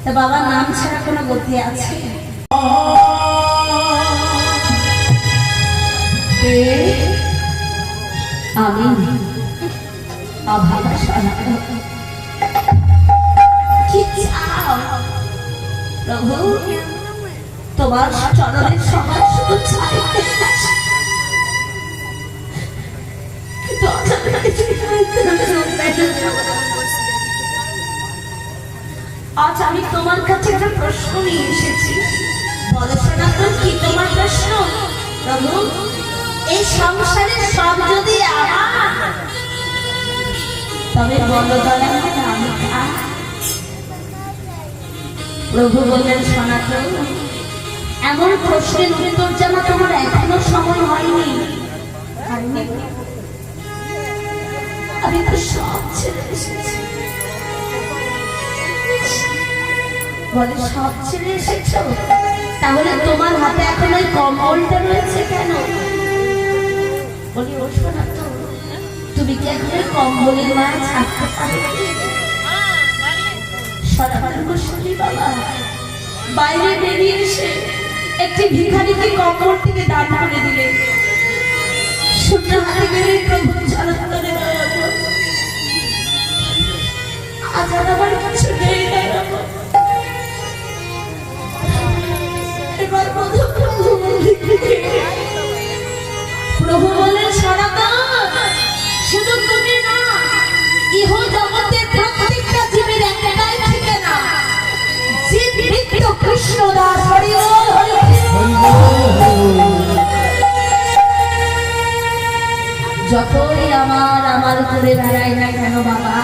তা বাবার নাম ছাড়া কোনো গতি আছে? আমি অভাগা সনাতন। কি চাও প্রভু? তোমার চরণের সমান শুধু চাইতে আজ আমি তোমার কাছে একটা প্রশ্ন নিয়ে এসেছি। বলো সনাতন, কি তোমার প্রশ্ন? প্রভু, এই সংসারের সব যদি আমার, তবে বলো দয়া আমি কার? প্রভু বললেন, সনাতন, এমন প্রশ্নের উত্তর জানা তোমার এখনো সময় হয়নি। আমি তো সব ছেড়ে এসেছি। বলে সব ছেড়ে এসেছ? তাহলে তোমার হাতে এখন ওই কম্বলটা রয়েছে কেন? বলি ও সনাতন, তুমি কি এখন কম্বলের মায়া ছাড়তে পারো? সনাতন গোস্বামী বাবা বাইরে বেরিয়ে এসে একটি ভিখারিকে কম্বল থেকে দান করে দিলেন। শূন্য হাতে বেরিয়ে প্রভু সনাতনের আজ আর আমার কিছু নেই। এবার প্রভু বলেন, সনাতন, শুধু তুমি না, ইহ জগতের প্রত্যেকটা জীবের একটাই ঠিকানা, জীব নিত্য কৃষ্ণ দাস। হরি বল, হরি যতই আমার করে বেড়াই না কেন বাবা,